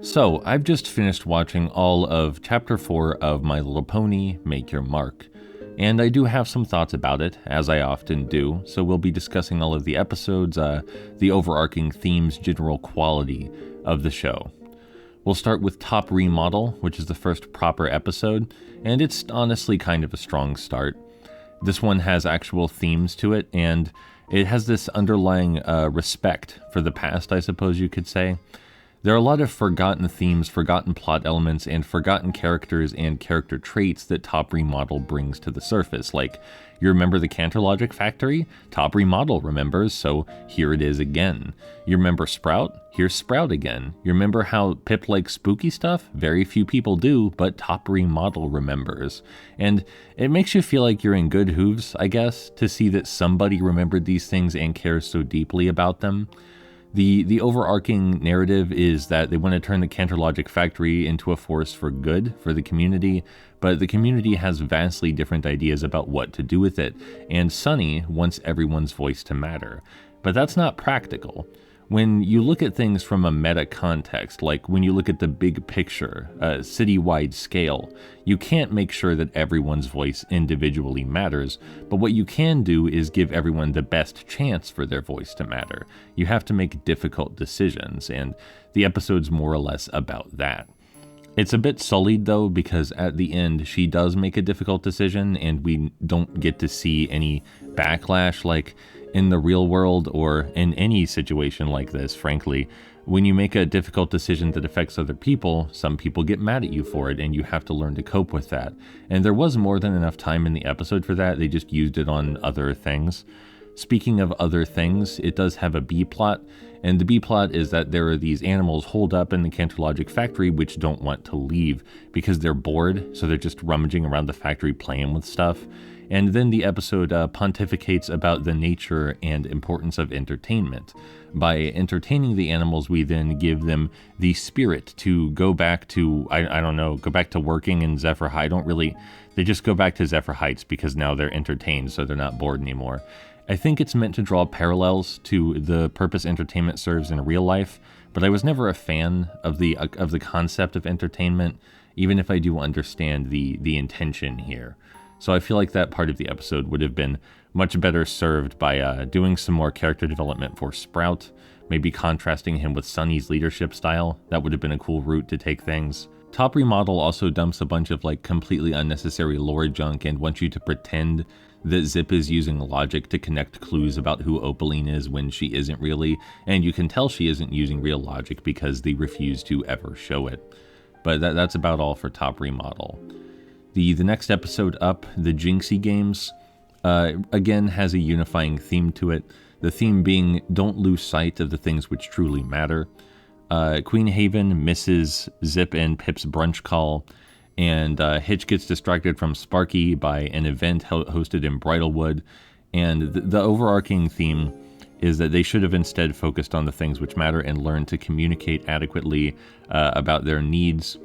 So, I've just finished watching all of Chapter 4 of My Little Pony, Make Your Mark, and I do have some thoughts about it, as I often do, so we'll be discussing all of the episodes, the overarching themes, general quality of the show. We'll start with Top Remodel, which is the first proper episode, and it's honestly kind of a strong start. This one has actual themes to it, and it has this underlying respect for the past, I suppose you could say. There are a lot of forgotten themes, forgotten plot elements, and forgotten characters and character traits that Top Remodel brings to the surface. Like, you remember the Canterlogic Factory? Top Remodel remembers, so here it is again. You remember Sprout? Here's Sprout again. You remember how Pip likes spooky stuff? Very few people do, but Top Remodel remembers. And it makes you feel like you're in good hooves, I guess, to see that somebody remembered these things and cares so deeply about them. The overarching narrative is that they want to turn the Canterlogic Factory into a force for good for the community, but the community has vastly different ideas about what to do with it, and Sunny wants everyone's voice to matter. But that's not practical. When you look at things from a meta context, like when you look at the big picture, a citywide scale, you can't make sure that everyone's voice individually matters, but what you can do is give everyone the best chance for their voice to matter. You have to make difficult decisions, and the episode's more or less about that. It's a bit sullied though, because at the end she does make a difficult decision and we don't get to see any backlash like in the real world or in any situation like this, frankly. When you make a difficult decision that affects other people, some people get mad at you for it and you have to learn to cope with that. And there was more than enough time in the episode for that, they just used it on other things. Speaking of other things, it does have a B-plot, and the B-plot is that there are these animals holed up in the Canterlogic Factory which don't want to leave because they're bored, so they're just rummaging around the factory playing with stuff. And then the episode pontificates about the nature and importance of entertainment. By entertaining the animals, we then give them the spirit to go back to, go back to working in Zephyr High. They just go back to Zephyr Heights because now they're entertained, so they're not bored anymore. I think it's meant to draw parallels to the purpose entertainment serves in real life, but I was never a fan of the concept of entertainment, even if I do understand the intention here. So I feel like that part of the episode would have been much better served by doing some more character development for Sprout, maybe contrasting him with Sunny's leadership style. That would have been a cool route to take things. Top Remodel also dumps a bunch of completely unnecessary lore junk and wants you to pretend that Zip is using logic to connect clues about who Opaline is when she isn't really, and you can tell she isn't using real logic because they refuse to ever show it. But that's about all for Top Remodel. The next episode up, the Jinxie Games, again has a unifying theme to it. The theme being, don't lose sight of the things which truly matter. Queen Haven misses Zip and Pip's brunch call, and Hitch gets distracted from Sparky by an event hosted in Bridalwood, and the overarching theme is that they should have instead focused on the things which matter and learned to communicate adequately about their needs.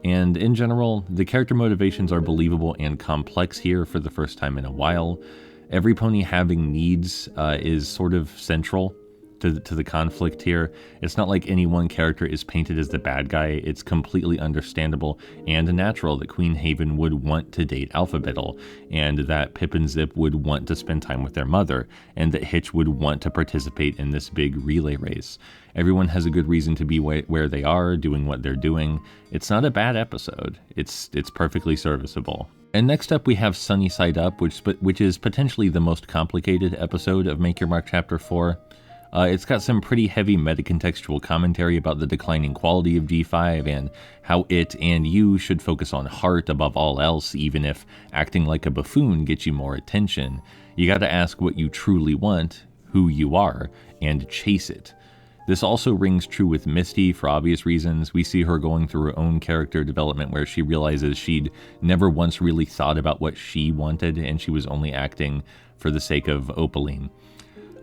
And in general, the character motivations are believable and complex here for the first time in a while. Every pony having needs is sort of central to the conflict here. It's not like any one character is painted as the bad guy. It's completely understandable and natural that Queen Haven would want to date Alphabetal, and that Pip and Zip would want to spend time with their mother, and that Hitch would want to participate in this big relay race. Everyone has a good reason to be where they are, doing what they're doing. It's not a bad episode. It's perfectly serviceable. And next up we have Sunny Side Up, which is potentially the most complicated episode of Make Your Mark Chapter 4. It's got some pretty heavy metacontextual commentary about the declining quality of G5 and how it and you should focus on heart above all else, even if acting like a buffoon gets you more attention. You gotta ask what you truly want, who you are, and chase it. This also rings true with Misty for obvious reasons. We see her going through her own character development where she realizes she'd never once really thought about what she wanted and she was only acting for the sake of Opaline.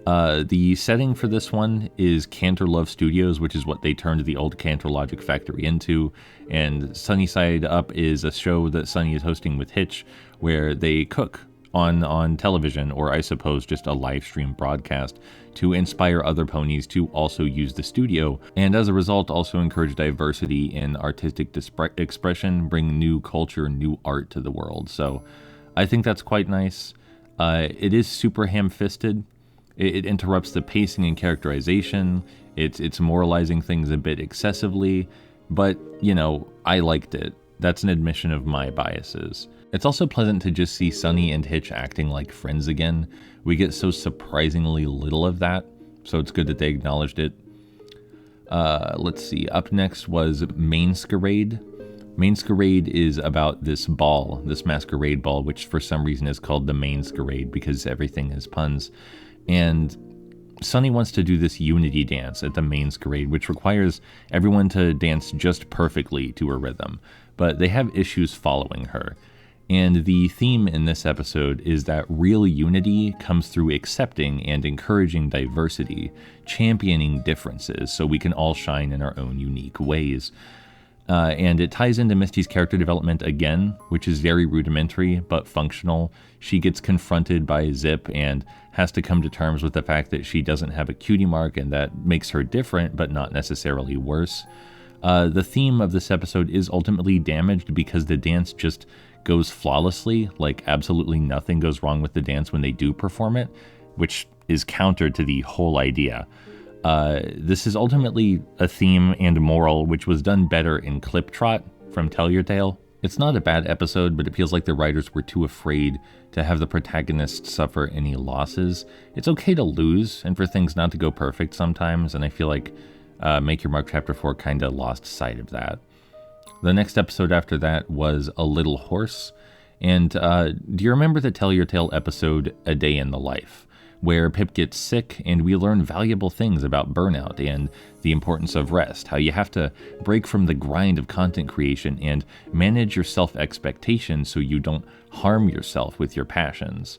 The setting for this one is Canterlove Studios, which is what they turned the old Canterlogic Factory into, and Sunny Side Up is a show that Sunny is hosting with Hitch, where they cook on television, or I suppose just a live stream broadcast, to inspire other ponies to also use the studio, and as a result also encourage diversity in artistic expression, bring new culture, new art to the world. So I think that's quite nice. It is super ham-fisted. It interrupts the pacing and characterization. It's moralizing things a bit excessively, but, you know, I liked it. That's an admission of my biases. It's also pleasant to just see Sunny and Hitch acting like friends again. We get so surprisingly little of that, so it's good that they acknowledged it. Let's see, up next was Manesquerade. Manesquerade is about this ball, this masquerade ball, which for some reason is called the Manesquerade because everything is puns. And Sunny wants to do this unity dance at the Manesquerade, which requires everyone to dance just perfectly to her rhythm, but they have issues following her. And the theme in this episode is that real unity comes through accepting and encouraging diversity, championing differences so we can all shine in our own unique ways. And it ties into Misty's character development again, which is very rudimentary but functional. She gets confronted by Zip and has to come to terms with the fact that she doesn't have a cutie mark, and that makes her different but not necessarily worse. The theme of this episode is ultimately damaged because the dance just goes flawlessly, like absolutely nothing goes wrong with the dance when they do perform it, which is counter to the whole idea. This is ultimately a theme and moral which was done better in Clip Trot from Tell Your Tale. It's not a bad episode, but it feels like the writers were too afraid to have the protagonist suffer any losses. It's okay to lose and for things not to go perfect sometimes, and I feel like Make Your Mark Chapter 4 kind of lost sight of that. The next episode after that was A Little Horse, and do you remember the Tell Your Tale episode A Day in the Life, where Pip gets sick and we learn valuable things about burnout and the importance of rest, how you have to break from the grind of content creation and manage your self-expectations so you don't harm yourself with your passions.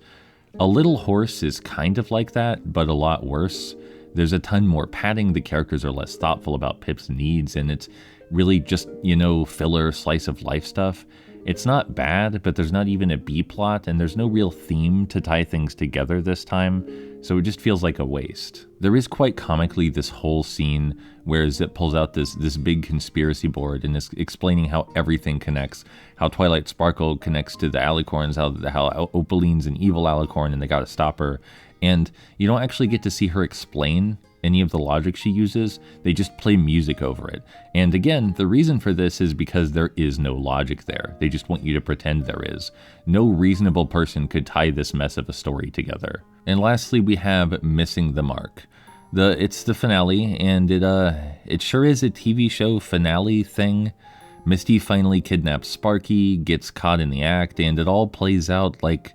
A Little Horse is kind of like that, but a lot worse. There's a ton more padding, the characters are less thoughtful about Pip's needs, and it's really just, you know, filler slice of life stuff. It's not bad, but there's not even a B-plot, and there's no real theme to tie things together this time, so it just feels like a waste. There is quite comically this whole scene where Zip pulls out this big conspiracy board and is explaining how everything connects, how Twilight Sparkle connects to the Alicorns, how Opaline's an evil Alicorn and they gotta stop her, and you don't actually get to see her explain any of the logic she uses. They just play music over it. And again, the reason for this is because there is no logic there. They just want you to pretend there is. No reasonable person could tie this mess of a story together. And lastly, we have Missing the Mark. It's the finale, and it sure is a TV show finale thing. Misty finally kidnaps Sparky, gets caught in the act, and it all plays out like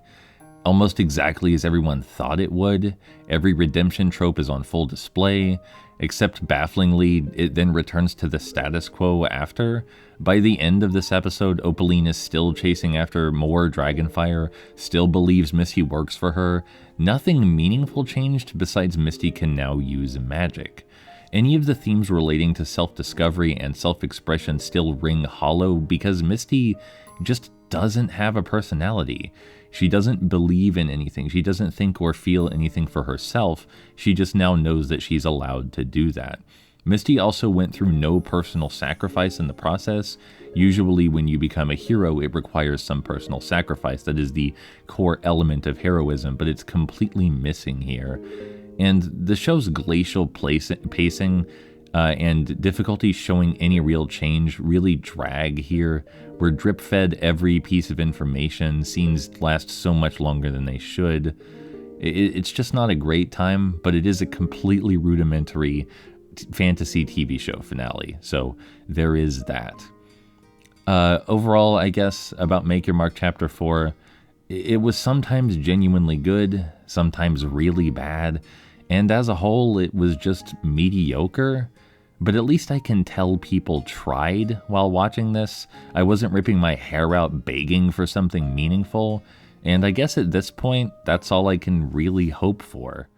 almost exactly as everyone thought it would. Every redemption trope is on full display, except bafflingly, it then returns to the status quo after. By the end of this episode, Opaline is still chasing after more Dragonfire, still believes Misty works for her. Nothing meaningful changed besides Misty can now use magic. Any of the themes relating to self-discovery and self-expression still ring hollow because Misty just doesn't have a personality. She doesn't believe in anything. She doesn't think or feel anything for herself. She just now knows that she's allowed to do that. Misty also went through no personal sacrifice in the process. Usually when you become a hero, it requires some personal sacrifice. That is the core element of heroism, but it's completely missing here. And the show's glacial pacing and difficulty showing any real change really drag here. We're drip-fed every piece of information, scenes last so much longer than they should. It's just not a great time, but it is a completely rudimentary fantasy TV show finale, so there is that. Overall, I guess, about Make Your Mark Chapter 4, it was sometimes genuinely good, sometimes really bad, and as a whole, it was just mediocre. But at least I can tell people tried while watching this. I wasn't ripping my hair out begging for something meaningful, and I guess at this point, that's all I can really hope for.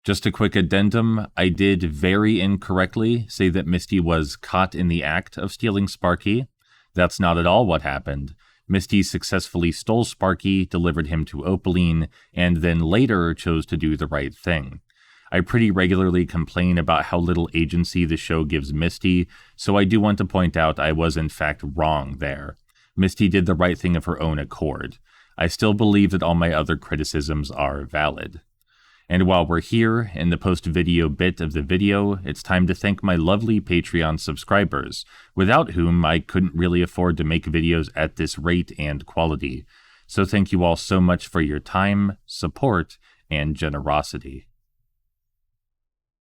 Just a quick addendum, I did very incorrectly say that Misty was caught in the act of stealing Sparky. That's not at all what happened. Misty successfully stole Sparky, delivered him to Opaline, and then later chose to do the right thing. I pretty regularly complain about how little agency the show gives Misty, so I do want to point out I was in fact wrong there. Misty did the right thing of her own accord. I still believe that all my other criticisms are valid. And while we're here, in the post-video bit of the video, it's time to thank my lovely Patreon subscribers, without whom I couldn't really afford to make videos at this rate and quality. So thank you all so much for your time, support, and generosity.